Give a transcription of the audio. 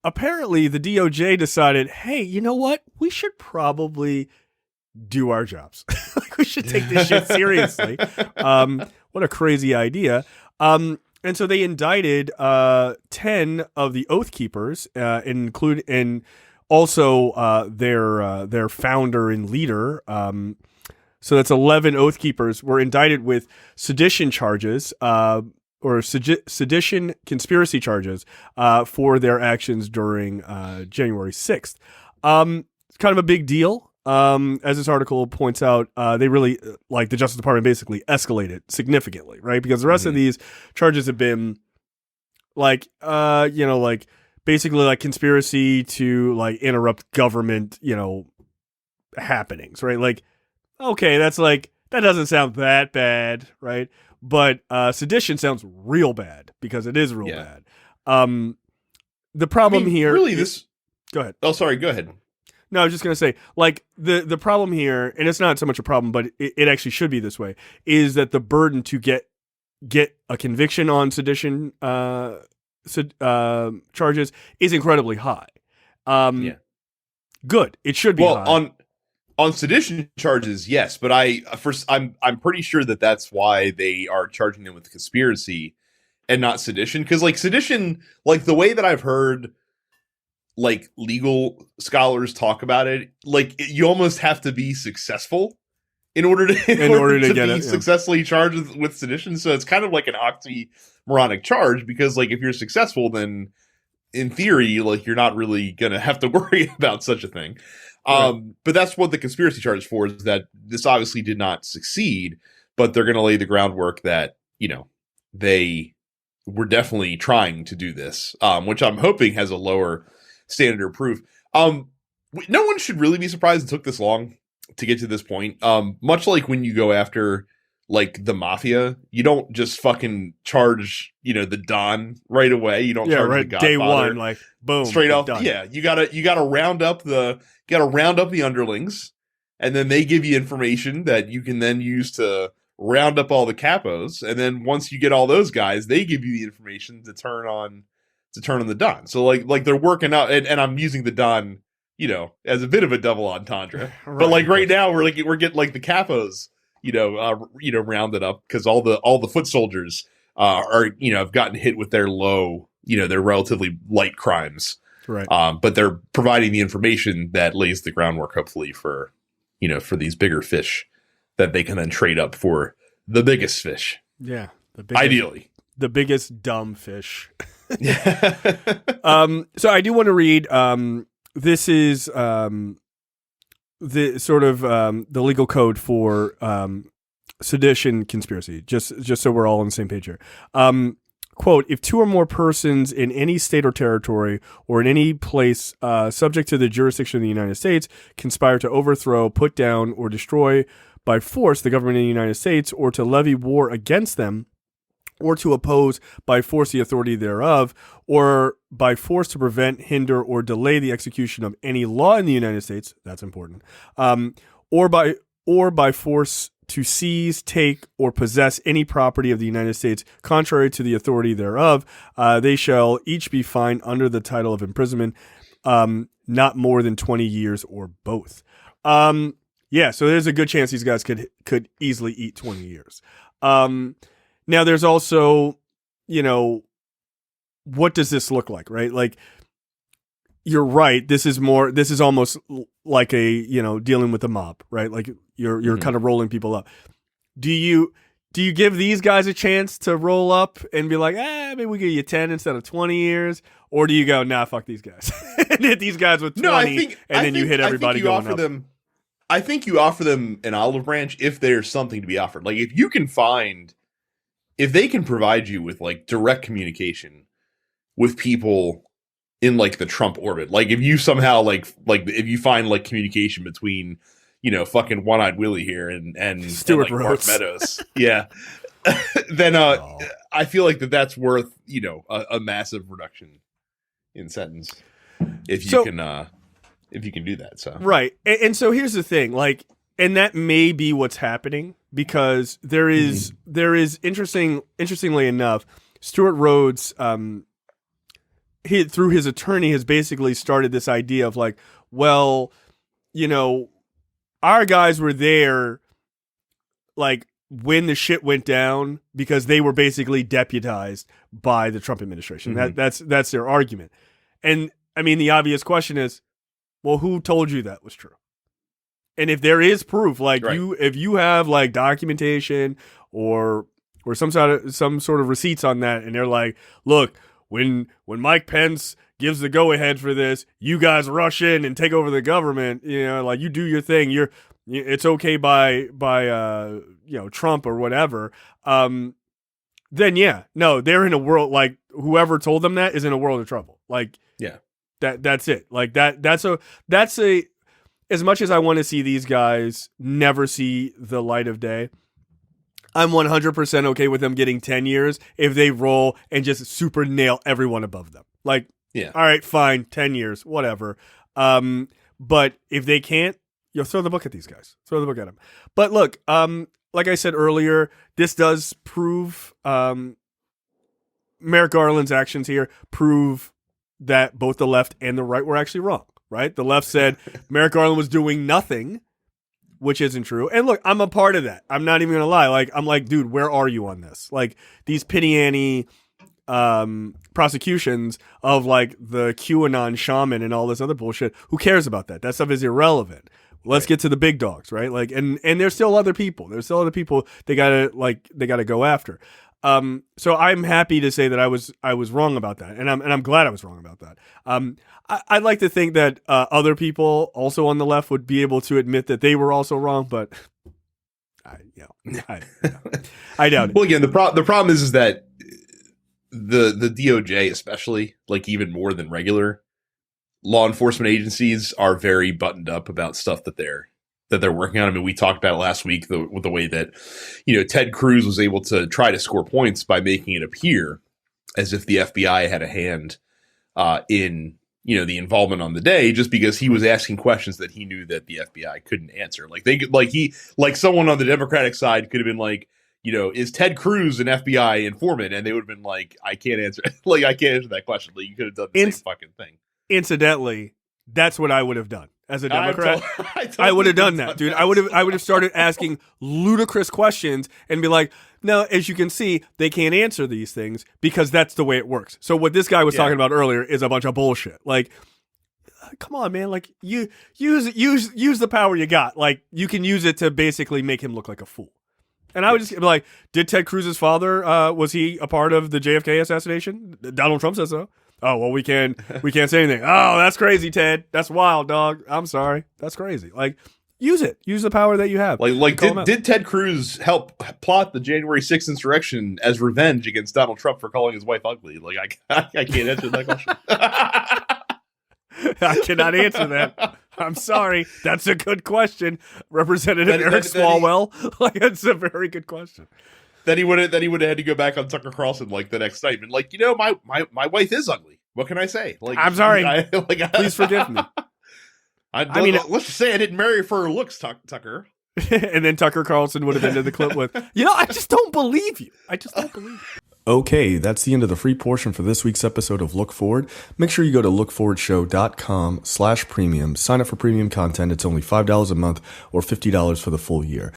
apparently the DOJ decided, hey, you know what? We should probably do our jobs. Like, we should take this shit seriously. What a crazy idea. And so they indicted 10 of the Oath Keepers, and also their founder and leader. So that's 11 Oath Keepers were indicted with sedition charges, or sedition conspiracy charges, for their actions during January 6th. It's kind of a big deal. As this article points out, they really, like, the Justice Department basically escalated significantly, right? Because the rest of these charges have been like, like basically like conspiracy to like interrupt government, happenings, right? Like, okay, that's like, that doesn't sound that bad, right? But sedition sounds real bad because it is real bad. The problem here, really, this. Go ahead. Oh, sorry. Go ahead. No, I was just going to say, like, the problem here, and it's not so much a problem, but it actually should be this way, is that the burden to get a conviction on sedition charges is incredibly high. Good. It should be high. On sedition charges, yes, but I'm pretty sure that's why they are charging them with conspiracy and not sedition, because like sedition, like the way that I've heard like legal scholars talk about it, like you almost have to be successful in order to get be successfully charged with sedition. So it's kind of like an oxymoronic charge, because like if you're successful, then in theory, like you're not really gonna have to worry about such a thing. Right. But that's what the conspiracy charge is for, is that this obviously did not succeed, but they're gonna lay the groundwork that, they were definitely trying to do this, which I'm hoping has a lower standard of proof. No one should really be surprised it took this long to get to this point. Much like when you go after like the mafia, you don't just fucking charge, the Don right away. You don't charge the Godfather day one, like boom, straight off. done. Yeah, you gotta round up the underlings, and then they give you information that you can then use to round up all the capos, and then once you get all those guys, they give you the information to turn on the Don. So like they're working out, and I'm using the Don, as a bit of a double entendre. Right. But like right now we're getting like the capos, rounded up, because all the foot soldiers are have gotten hit with their their relatively light crimes. Right. But they're providing the information that lays the groundwork, hopefully, for for these bigger fish that they can then trade up for the biggest fish. Yeah. Ideally. The biggest dumb fish. So I do want to read, this is the sort of the legal code for sedition conspiracy, just so we're all on the same page here. Quote, if two or more persons in any state or territory or in any place subject to the jurisdiction of the United States conspire to overthrow, put down, or destroy by force the government of the United States, or to levy war against them, or to oppose by force the authority thereof, or by force to prevent, hinder, or delay the execution of any law in the United States, that's important, or by force to seize, take, or possess any property of the United States contrary to the authority thereof, they shall each be fined under the title of imprisonment, not more than 20 years or both. Yeah, so there's a good chance these guys could easily eat 20 years. Now, there's also, what does this look like, right? Like, you're right. This is almost like a, dealing with the mob, right? Like you're kind of rolling people up. Do you give these guys a chance to roll up and be like, maybe we give you 10 instead of 20 years? Or do you go, nah, fuck these guys and hit these guys with 20 then you hit everybody going up? I think you offer them an olive branch if there's something to be offered. Like if they can provide you with like direct communication with people in like the Trump orbit, like if you somehow like if you find like communication between, fucking One-Eyed Willie here and Stewart like Rhodes. Mark Meadows, yeah, then I feel like that's worth a massive reduction in sentence if you can do that. So right, and so here's the thing, like, and that may be what's happening, because there is interestingly enough, Stewart Rhodes through his attorney, has basically started this idea of like, well, our guys were there, like, when the shit went down because they were basically deputized by the Trump administration. Mm-hmm. That's their argument. And I mean, the obvious question is, well, who told you that was true? And if there is proof, like right. if you have like documentation or some sort of receipts on that, and they're like, look, when Mike Pence gives the go ahead for this, you guys rush in and take over the government, like, you do your thing. It's okay by Trump or whatever. Then they're in a world, like, whoever told them that is in a world of trouble. Like, yeah, that's it. Like that's a as much as I want to see these guys never see the light of day, I'm 100% okay with them getting 10 years if they roll and just super nail everyone above them. Like, yeah, all right, fine, 10 years, whatever. But if they can't, throw the book at these guys. Throw the book at them. But look, like I said earlier, this does prove, Merrick Garland's actions here prove that both the left and the right were actually wrong, right? The left said Merrick Garland was doing nothing, which isn't true. And look, I'm a part of that. I'm not even going to lie. Like, I'm like, dude, where are you on this? Like, these Pitty prosecutions of like the QAnon shaman and all this other bullshit. Who cares about that? That stuff is irrelevant. Let's get to the big dogs, right? Like, and there's still other people. There's still other people they gotta go after. So I'm happy to say that I was wrong about that, and I'm glad I was wrong about that. I'd like to think that other people also on the left would be able to admit that they were also wrong, but I doubt it. Well, again, the problem is that the DOJ, especially, like, even more than regular law enforcement agencies, are very buttoned up about stuff that they're working on. I mean, we talked about it last week, with the way that, Ted Cruz was able to try to score points by making it appear as if the FBI had a hand in, the involvement on the day, just because he was asking questions that he knew that the FBI couldn't answer. Like, someone on the Democratic side could have been like, is Ted Cruz an FBI informant? And they would have been like, I can't answer. Like, I can't answer that question. Like, you could have done the same fucking thing. Incidentally, that's what I would have done as a Democrat. I would have done that, dude. I would have started asking ludicrous questions and be like, no, as you can see, they can't answer these things because that's the way it works. So what this guy was talking about earlier is a bunch of bullshit. Like, come on, man. Like, you use the power you got. Like, you can use it to basically make him look like a fool. And I would just be like, did Ted Cruz's father, was he a part of the JFK assassination? Donald Trump says so. Oh, well, we can't say anything. Oh, that's crazy, Ted. That's wild, dog. I'm sorry. That's crazy. Like, use it. Use the power that you have. Did Ted Cruz help plot the January 6th insurrection as revenge against Donald Trump for calling his wife ugly? Like, I can't answer that question. I cannot answer that. I'm sorry. That's a good question, Representative Eric Swalwell. Like, that's a very good question. Then he would have had to go back on Tucker Carlson like the next night and like, my wife is ugly. What can I say? Like, I'm sorry. Please forgive me. I mean, let's just say I didn't marry her for her looks, Tucker. And then Tucker Carlson would have ended the clip with, I just don't believe you. I just don't believe you. Okay, that's the end of the free portion for this week's episode of Look Forward. Make sure you go to lookforwardshow.com/premium. Sign up for premium content. It's only $5 a month or $50 for the full year.